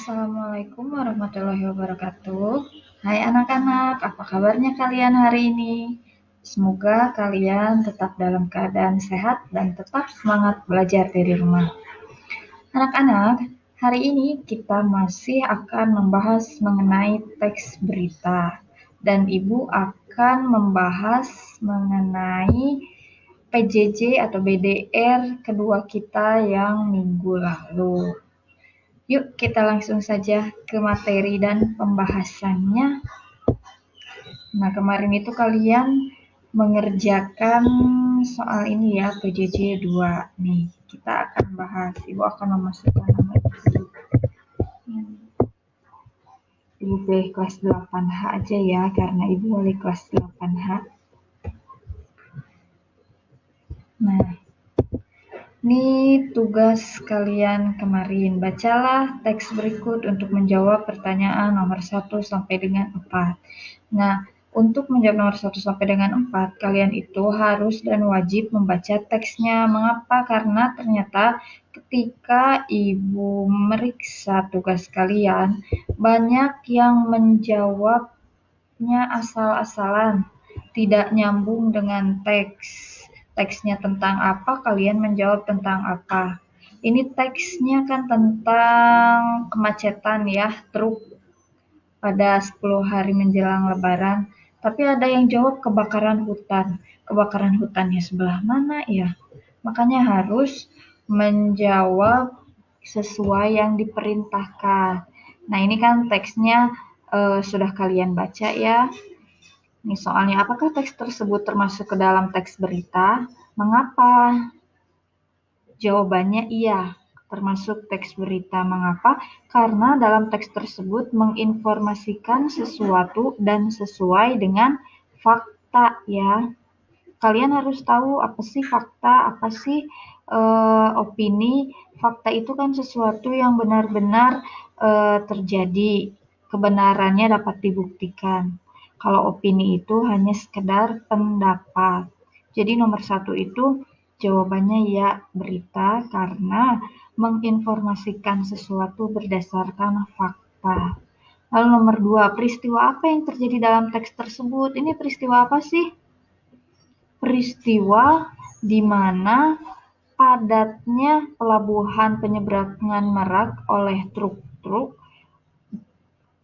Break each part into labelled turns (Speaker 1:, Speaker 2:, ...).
Speaker 1: Assalamualaikum warahmatullahi wabarakatuh. Hai anak-anak, apa kabarnya kalian hari ini? Semoga kalian tetap dalam keadaan sehat dan tetap semangat belajar dari rumah. Anak-anak, hari ini kita masih akan membahas mengenai teks berita dan Ibu akan membahas mengenai PJJ atau BDR kedua kita yang minggu lalu. Yuk kita langsung saja ke materi dan pembahasannya. Nah, kemarin itu kalian mengerjakan soal ini ya, PJJ 2. Nih, kita akan bahas. Ibu akan memasukkan nama Ibu. Ibu pilih kelas 8H aja ya, karena Ibu wali kelas 8H. Nah, ini tugas kalian kemarin. Bacalah teks berikut untuk menjawab pertanyaan nomor 1 sampai dengan 4. Nah, untuk menjawab nomor 1 sampai dengan 4, kalian itu harus dan wajib membaca teksnya. Mengapa? Karena ternyata ketika Ibu meriksa tugas kalian, banyak yang menjawabnya asal-asalan, tidak nyambung dengan teks. Teksnya tentang apa, kalian menjawab tentang apa. Ini teksnya kan tentang kemacetan ya, truk pada 10 hari menjelang Lebaran. Tapi ada yang jawab kebakaran hutan. Kebakaran hutannya sebelah mana ya? Makanya harus menjawab sesuai yang diperintahkan. Nah, ini kan teksnya sudah kalian baca ya. Ini soalnya, apakah teks tersebut termasuk ke dalam teks berita? Mengapa? Jawabannya iya, termasuk teks berita. Mengapa? Karena dalam teks tersebut menginformasikan sesuatu dan sesuai dengan fakta ya. Kalian harus tahu apa sih fakta, apa sih opini. Fakta itu kan sesuatu yang benar-benar terjadi, kebenarannya dapat dibuktikan. Kalau opini itu hanya sekedar pendapat. Jadi nomor 1 itu jawabannya ya, berita, karena menginformasikan sesuatu berdasarkan fakta. Lalu nomor 2, peristiwa apa yang terjadi dalam teks tersebut? Ini peristiwa apa sih? Peristiwa di mana padatnya pelabuhan penyeberangan Merak oleh truk-truk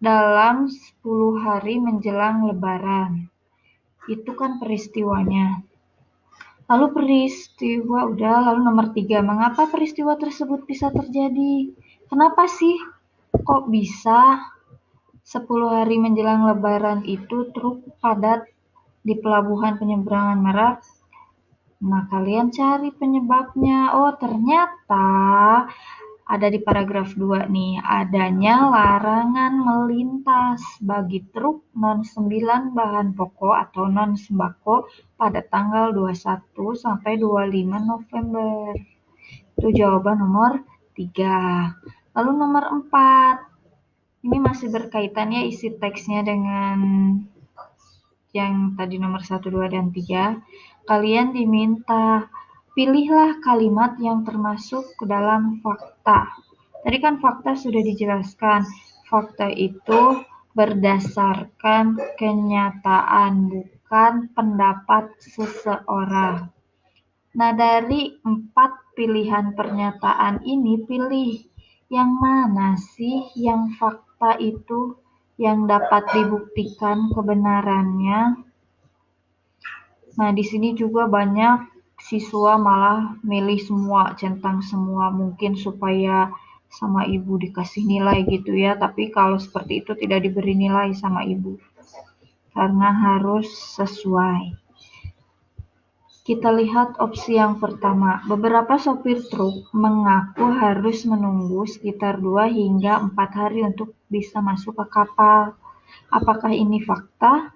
Speaker 1: dalam 10 hari menjelang Lebaran. Itu kan peristiwanya. Lalu lalu nomor 3, mengapa peristiwa tersebut bisa terjadi? Kenapa sih kok bisa 10 hari menjelang Lebaran itu truk padat di pelabuhan penyeberangan Merak? Nah, kalian cari penyebabnya. Oh, ternyata ada di paragraf 2 nih, adanya larangan melintas bagi truk non-9 bahan pokok atau non-sembako pada tanggal 21 sampai 25 November. Itu jawaban nomor 3. Lalu nomor 4. Ini masih berkaitan ya isi teksnya dengan yang tadi nomor 1, 2, dan 3. Kalian diminta pilihlah kalimat yang termasuk ke dalam fakta. Tadi kan fakta sudah dijelaskan. Fakta itu berdasarkan kenyataan, bukan pendapat seseorang. Nah, dari 4 pilihan pernyataan ini, pilih yang mana sih yang fakta itu yang dapat dibuktikan kebenarannya. Nah, di sini juga banyak siswa malah milih semua, centang semua, mungkin supaya sama ibu dikasih nilai gitu ya. Tapi kalau seperti itu tidak diberi nilai sama ibu, karena harus sesuai. Kita lihat opsi yang pertama. Beberapa sopir truk mengaku harus menunggu sekitar 2 hingga 4 hari untuk bisa masuk ke kapal. Apakah ini fakta?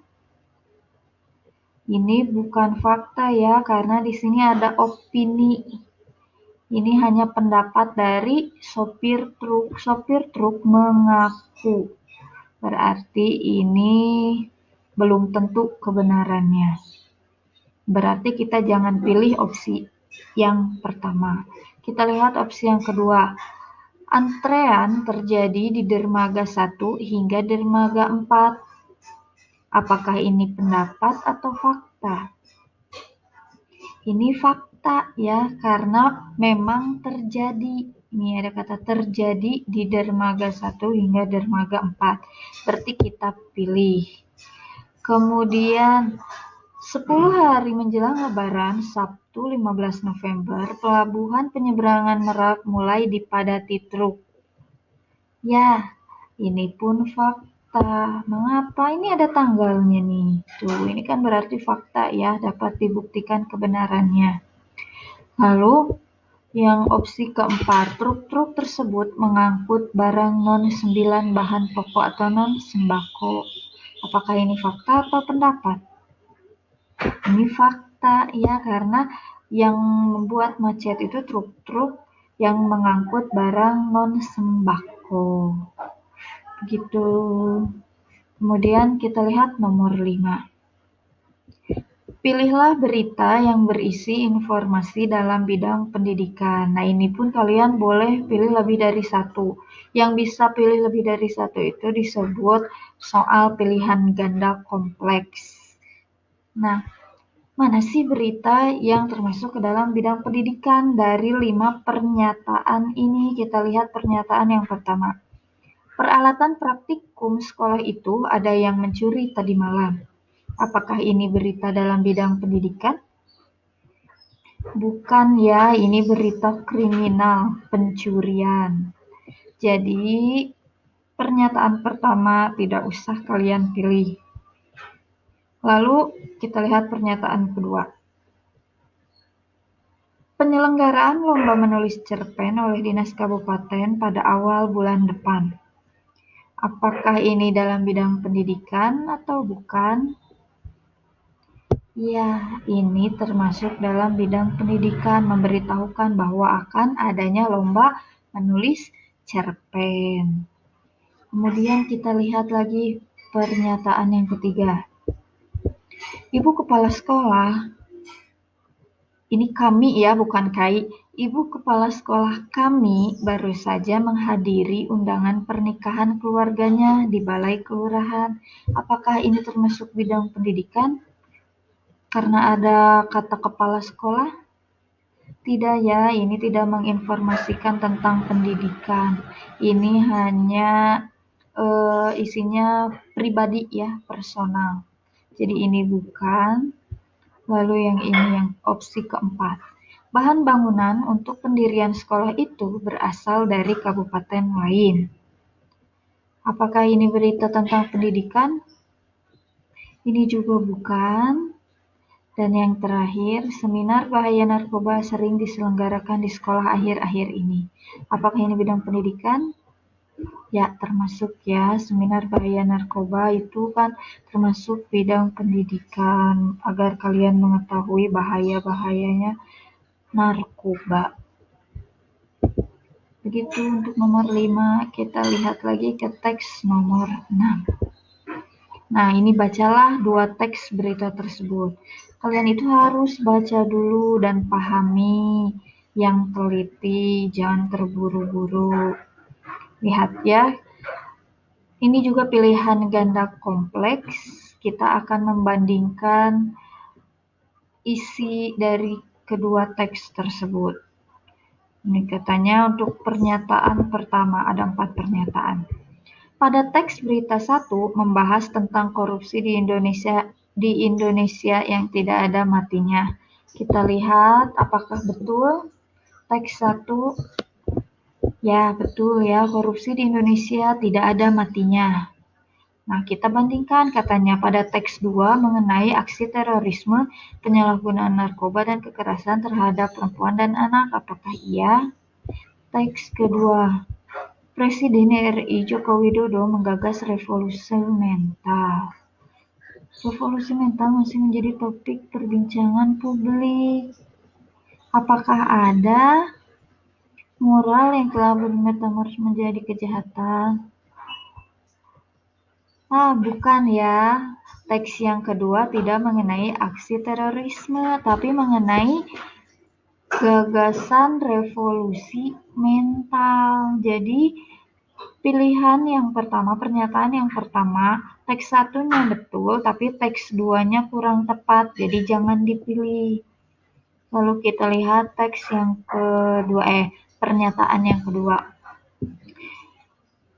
Speaker 1: Ini bukan fakta ya, karena di sini ada opini. Ini hanya pendapat dari sopir truk. Sopir truk mengaku. Berarti ini belum tentu kebenarannya. Berarti kita jangan pilih opsi yang pertama. Kita lihat opsi yang kedua. Antrean terjadi di dermaga 1 hingga dermaga 4. Apakah ini pendapat atau fakta? Ini fakta ya, karena memang terjadi. Ini ada kata terjadi di dermaga 1 hingga dermaga 4. Berarti kita pilih. Kemudian 10 hari menjelang Lebaran, Sabtu 15 November, pelabuhan penyeberangan Merak mulai dipadati truk. Ya, ini pun fakta. Mengapa? Ini ada tanggalnya nih. Tuh, ini kan berarti fakta ya, dapat dibuktikan kebenarannya. Lalu, yang opsi keempat, truk-truk tersebut mengangkut barang non-9 bahan pokok atau non-sembako. Apakah ini fakta atau pendapat? Ini fakta ya, karena yang membuat macet itu truk-truk yang mengangkut barang non-sembako. Begitu. Kemudian kita lihat nomor 5. Pilihlah berita yang berisi informasi dalam bidang pendidikan. Nah, ini pun kalian boleh pilih lebih dari satu. Yang bisa pilih lebih dari satu itu disebut soal pilihan ganda kompleks. Nah, mana sih berita yang termasuk ke dalam bidang pendidikan? Dari 5 pernyataan ini, kita lihat pernyataan yang pertama. Peralatan praktikum sekolah itu ada yang mencuri tadi malam. Apakah ini berita dalam bidang pendidikan? Bukan ya, ini berita kriminal, pencurian. Jadi, pernyataan pertama tidak usah kalian pilih. Lalu, kita lihat pernyataan kedua. Penyelenggaraan lomba menulis cerpen oleh Dinas Kabupaten pada awal bulan depan. Apakah ini dalam bidang pendidikan atau bukan? Ya, ini termasuk dalam bidang pendidikan, memberitahukan bahwa akan adanya lomba menulis cerpen. Kemudian kita lihat lagi pernyataan yang ketiga. Ibu kepala sekolah, ini kami ya, bukan KAI. Ibu kepala sekolah kami baru saja menghadiri undangan pernikahan keluarganya di Balai Kelurahan. Apakah ini termasuk bidang pendidikan? Karena ada kata kepala sekolah? Tidak ya, ini tidak menginformasikan tentang pendidikan. Ini hanya isinya pribadi ya, personal. Jadi ini bukan. Lalu yang ini yang opsi keempat. Bahan bangunan untuk pendirian sekolah itu berasal dari kabupaten lain. Apakah ini berita tentang pendidikan? Ini juga bukan. Dan yang terakhir, seminar bahaya narkoba sering diselenggarakan di sekolah akhir-akhir ini. Apakah ini bidang pendidikan? Ya, termasuk ya. Seminar bahaya narkoba itu kan termasuk bidang pendidikan agar kalian mengetahui bahaya-bahayanya narkoba. Begitu untuk nomor 5. Kita lihat lagi ke teks nomor 6. Nah, ini bacalah 2 teks berita tersebut. Kalian itu harus baca dulu dan pahami yang teliti, jangan terburu-buru. Lihat ya, ini juga pilihan ganda kompleks. Kita akan membandingkan isi dari kedua teks tersebut. Ini katanya untuk pernyataan pertama, ada 4 pernyataan. Pada teks berita 1 membahas tentang korupsi di Indonesia yang tidak ada matinya. Kita lihat apakah betul teks 1. Ya, betul ya, korupsi di Indonesia tidak ada matinya. Nah, kita bandingkan katanya pada teks 2 mengenai aksi terorisme, penyalahgunaan narkoba dan kekerasan terhadap perempuan dan anak. Apakah iya? Teks kedua. Presiden RI Joko Widodo menggagas revolusi mental. Revolusi mental masih menjadi topik perbincangan publik. Apakah ada moral yang telah bermetamorfosis menjadi kejahatan? Bukan ya. Teks yang kedua tidak mengenai aksi terorisme, tapi mengenai gagasan revolusi mental. Jadi pilihan yang pertama, pernyataan yang pertama, teks 1-nya betul, tapi teks 2-nya kurang tepat, jadi jangan dipilih. Lalu kita lihat teks yang kedua, pernyataan yang kedua.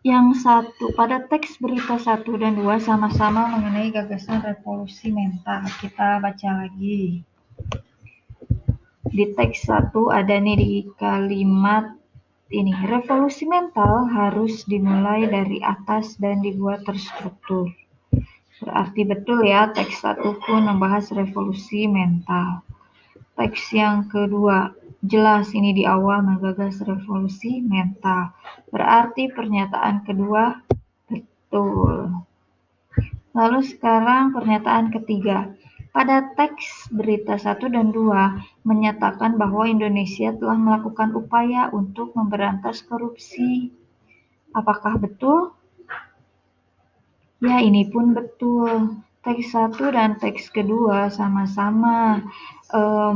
Speaker 1: Yang satu, pada teks berita 1 dan 2 sama-sama mengenai gagasan revolusi mental. Kita baca lagi. Di teks 1 ada nih di kalimat ini, revolusi mental harus dimulai dari atas dan dibuat terstruktur. Berarti betul ya, teks 1 pun membahas revolusi mental. Teks yang kedua, jelas ini di awal menggagas revolusi mental. Berarti pernyataan kedua betul. Lalu sekarang pernyataan ketiga. Pada teks berita 1 dan 2 menyatakan bahwa Indonesia telah melakukan upaya untuk memberantas korupsi. Apakah betul? Ya, ini pun betul. Teks 1 dan teks kedua sama-sama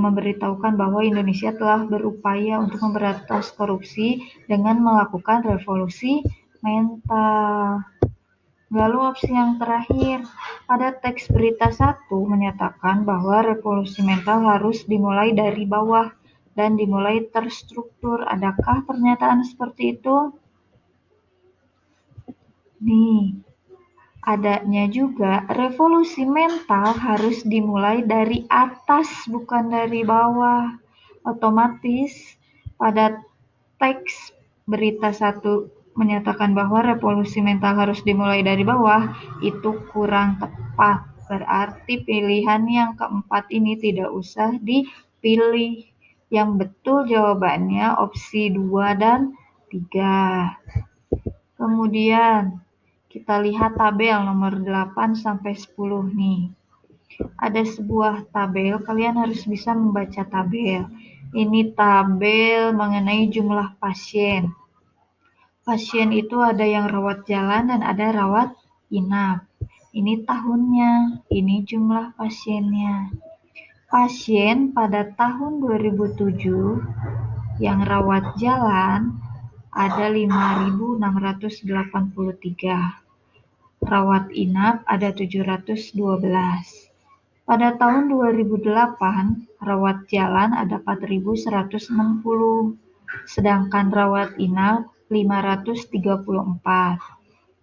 Speaker 1: memberitahukan bahwa Indonesia telah berupaya untuk memberantas korupsi dengan melakukan revolusi mental. Lalu opsi yang terakhir, pada teks berita 1 menyatakan bahwa revolusi mental harus dimulai dari bawah dan dimulai terstruktur. Adakah pernyataan seperti itu? Nih, adanya juga revolusi mental harus dimulai dari atas bukan dari bawah. Otomatis pada teks berita 1 menyatakan bahwa revolusi mental harus dimulai dari bawah, itu kurang tepat. Berarti pilihan yang keempat ini tidak usah dipilih. Yang betul jawabannya opsi 2 dan 3. Kemudian kita lihat tabel nomor 8 sampai 10 nih. Ada sebuah tabel, kalian harus bisa membaca tabel. Ini tabel mengenai jumlah pasien. Pasien itu ada yang rawat jalan dan ada rawat inap. Ini tahunnya, ini jumlah pasiennya. Pasien pada tahun 2007 yang rawat jalan ada 5.683. Rawat inap ada 712. Pada tahun 2008, rawat jalan ada 4.160, sedangkan rawat inap 534.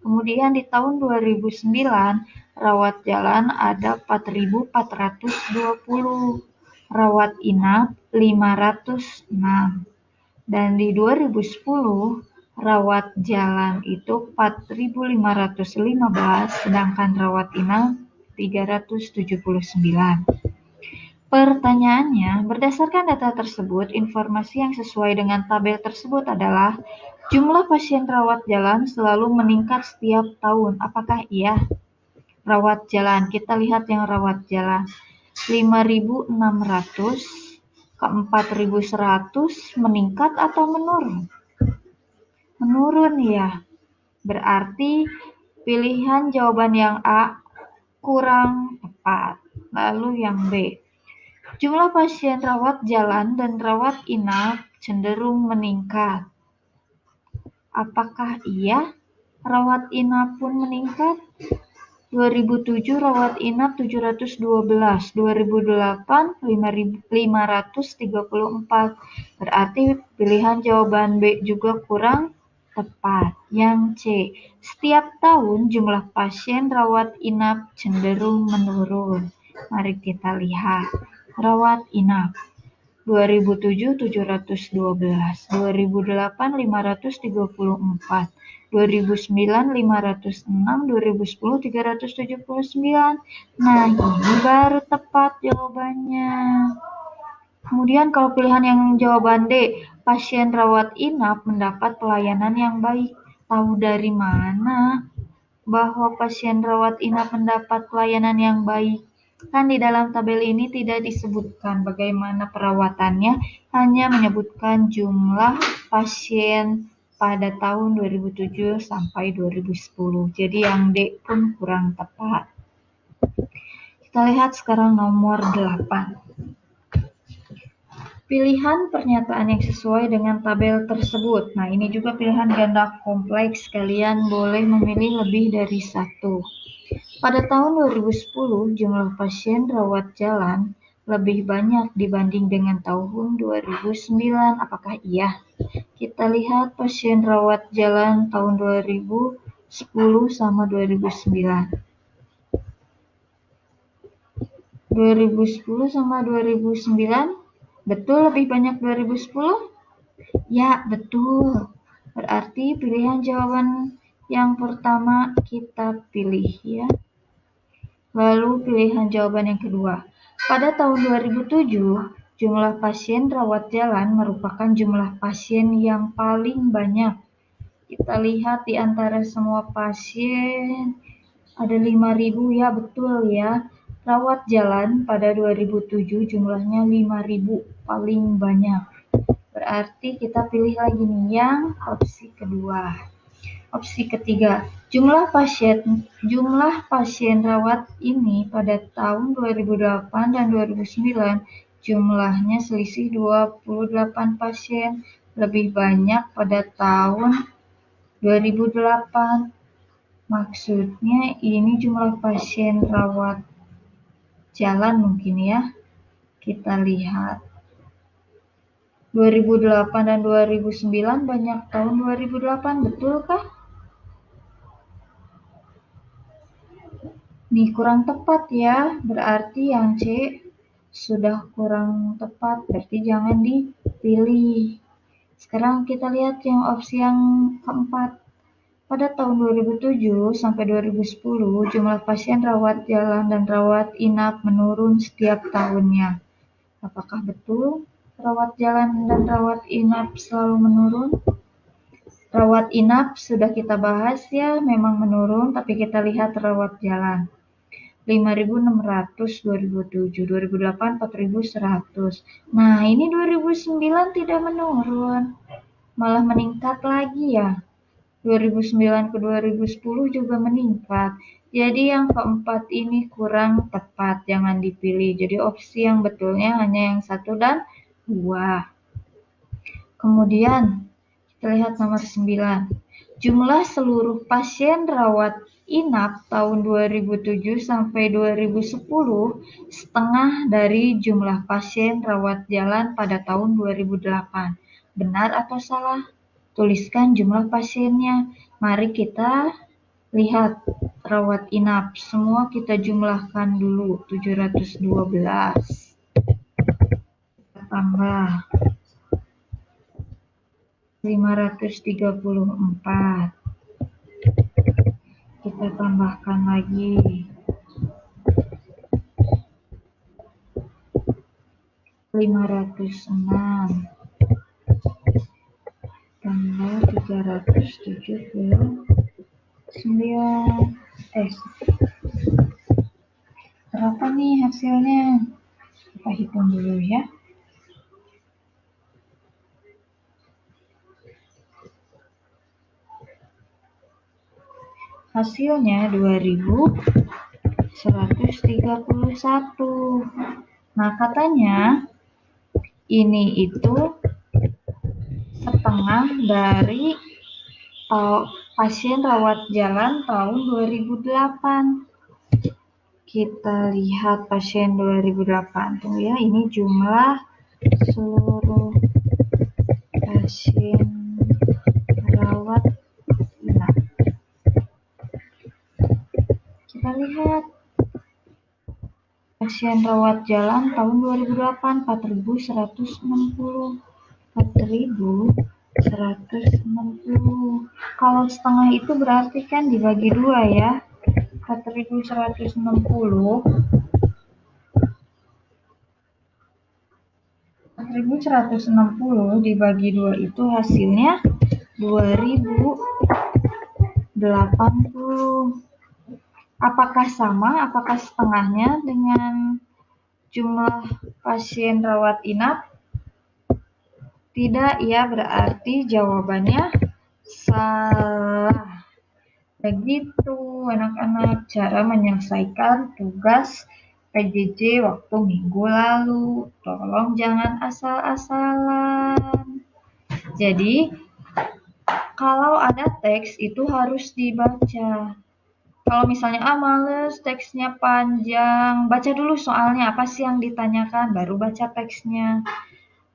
Speaker 1: Kemudian di tahun 2009, rawat jalan ada 4.420, rawat inap 506. Dan di 2010, rawat jalan itu 4.515, sedangkan rawat inap 379. Pertanyaannya, berdasarkan data tersebut, informasi yang sesuai dengan tabel tersebut adalah jumlah pasien rawat jalan selalu meningkat setiap tahun. Apakah iya? Rawat jalan, kita lihat yang rawat jalan. 5.600 ke 4.100 meningkat atau menurun? Menurun ya. Berarti pilihan jawaban yang A kurang tepat. Lalu yang B. Jumlah pasien rawat jalan dan rawat inap cenderung meningkat. Apakah iya? Rawat inap pun meningkat? 2007 rawat inap 712, 2008 534. Berarti pilihan jawaban B juga kurang tepat. Yang C. Setiap tahun jumlah pasien rawat inap cenderung menurun. Mari kita lihat. Rawat inap 2007 712, 2008 534, 2009 506, 2010 379. Nah, ini baru tepat jawabannya. Kemudian kalau pilihan yang jawaban D, pasien rawat inap mendapat pelayanan yang baik. Tahu dari mana bahwa pasien rawat inap mendapat pelayanan yang baik? Kan di dalam tabel ini tidak disebutkan bagaimana perawatannya, hanya menyebutkan jumlah pasien pada tahun 2007 sampai 2010. Jadi yang D pun kurang tepat. Kita lihat sekarang nomor 8. Pilihan pernyataan yang sesuai dengan tabel tersebut. Nah, ini juga pilihan ganda kompleks. Kalian boleh memilih lebih dari satu. Pada tahun 2010, jumlah pasien rawat jalan lebih banyak dibanding dengan tahun 2009. Apakah iya? Kita lihat pasien rawat jalan tahun 2010 sama 2009. 2010 sama 2009, betul lebih banyak 2010? Ya, betul. Berarti pilihan jawaban yang pertama kita pilih ya. Lalu pilihan jawaban yang kedua. Pada tahun 2007, jumlah pasien rawat jalan merupakan jumlah pasien yang paling banyak. Kita lihat di antara semua pasien ada 5.000 ya, betul ya. Rawat jalan pada 2007 jumlahnya 5.000, paling banyak. Berarti kita pilih lagi nih yang opsi kedua. Opsi ketiga, jumlah pasien rawat ini pada tahun 2008 dan 2009 jumlahnya selisih 28 pasien, lebih banyak pada tahun 2008. Maksudnya ini jumlah pasien rawat jalan mungkin ya. Kita lihat 2008 dan 2009 banyak tahun 2008, betulkah? Nih kurang tepat ya, berarti yang C sudah kurang tepat, berarti jangan dipilih. Sekarang kita lihat yang opsi yang keempat. Pada tahun 2007 sampai 2010, jumlah pasien rawat jalan dan rawat inap menurun setiap tahunnya. Apakah betul rawat jalan dan rawat inap selalu menurun? Rawat inap sudah kita bahas ya, memang menurun, tapi kita lihat rawat jalan. 5.600 2007, 2008 4.100. Nah, ini 2009 tidak menurun, malah meningkat lagi ya. 2009 ke 2010 juga meningkat. Jadi yang keempat ini kurang tepat, jangan dipilih. Jadi opsi yang betulnya hanya yang 1 dan 2. Kemudian kita lihat nomor 9. Jumlah seluruh pasien rawat inap tahun 2007 sampai 2010 setengah dari jumlah pasien rawat jalan pada tahun 2008. Benar atau salah? Tuliskan jumlah pasiennya. Mari kita lihat rawat inap. Semua kita jumlahkan dulu. 712. Kita tambah 534. Kita tambahkan lagi 506 tambah 379. Berapa nih hasilnya? Kita hitung dulu ya. Hasilnya 2.131. Nah, katanya ini itu setengah dari pasien rawat jalan tahun 2008. Kita lihat pasien 2008. Tuh ya, ini jumlah seluruh pasien rawat inap. Kita lihat pasien rawat jalan tahun 2008 4.160. 4.160. Kalau setengah itu berarti kan dibagi 2 ya. 4.160 dibagi 2 itu hasilnya 2.080. Apakah sama? Apakah setengahnya dengan jumlah pasien rawat inap? Tidak, ya berarti jawabannya salah. Begitu anak-anak cara menyelesaikan tugas PJJ waktu minggu lalu. Tolong jangan asal-asalan. Jadi, kalau ada teks itu harus dibaca. Kalau misalnya, males, teksnya panjang, baca dulu soalnya apa sih yang ditanyakan, baru baca teksnya.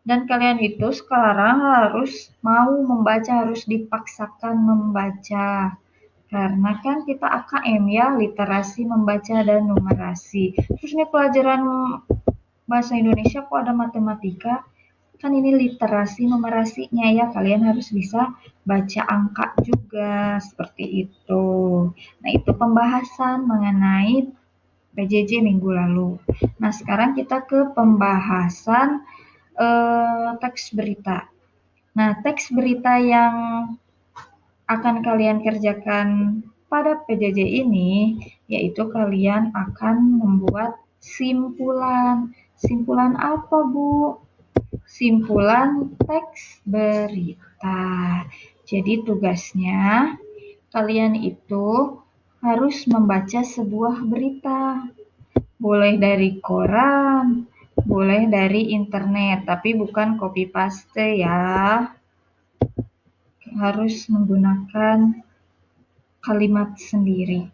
Speaker 1: Dan kalian itu sekarang harus mau membaca, harus dipaksakan membaca. Karena kan kita AKM ya, literasi membaca dan numerasi. Terus nih pelajaran bahasa Indonesia kok ada matematika? Kan ini literasi numerasinya ya, kalian harus bisa baca angka juga, seperti itu. Nah, itu pembahasan mengenai PJJ minggu lalu. Nah, sekarang kita ke pembahasan teks berita. Nah, teks berita yang akan kalian kerjakan pada PJJ ini, yaitu kalian akan membuat simpulan. Simpulan apa, Bu? Simpulan teks berita. Jadi tugasnya kalian itu harus membaca sebuah berita. Boleh dari koran, boleh dari internet, tapi bukan copy paste ya. Harus menggunakan kalimat sendiri.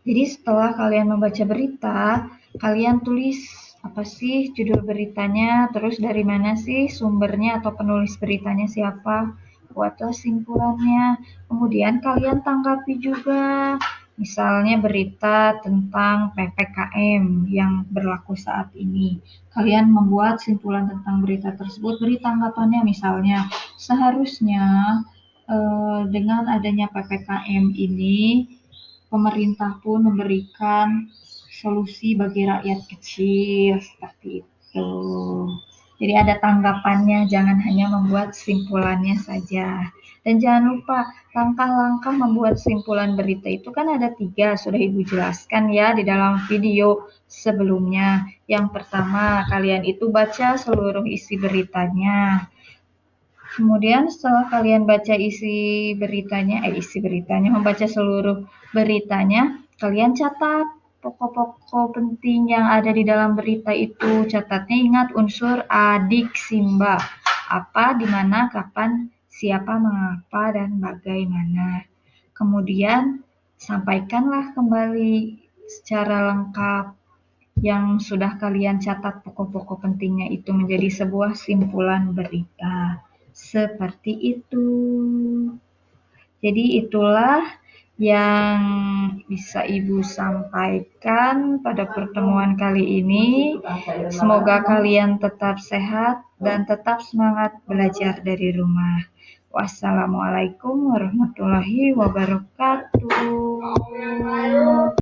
Speaker 1: Jadi setelah kalian membaca berita, kalian tulis apa sih judul beritanya, terus dari mana sih sumbernya atau penulis beritanya siapa, buatlah simpulannya. Kemudian kalian tanggapi juga, misalnya berita tentang PPKM yang berlaku saat ini. Kalian membuat simpulan tentang berita tersebut, beri tanggapannya misalnya, seharusnya dengan adanya PPKM ini, pemerintah pun memberikan solusi bagi rakyat kecil, seperti itu. Jadi ada tanggapannya, jangan hanya membuat simpulannya saja. Dan jangan lupa, langkah-langkah membuat simpulan berita itu kan ada 3, sudah Ibu jelaskan ya di dalam video sebelumnya. Yang pertama, kalian itu baca seluruh isi beritanya. Kemudian setelah kalian baca membaca seluruh beritanya, kalian catat pokok-pokok penting yang ada di dalam berita itu. Catatnya ingat unsur adik simba. Apa, di mana, kapan, siapa, mengapa, dan bagaimana. Kemudian sampaikanlah kembali secara lengkap yang sudah kalian catat pokok-pokok pentingnya itu menjadi sebuah simpulan berita. Seperti itu. Jadi itulah yang bisa Ibu sampaikan pada pertemuan kali ini. Semoga kalian tetap sehat dan tetap semangat belajar dari rumah. Wassalamualaikum warahmatullahi wabarakatuh.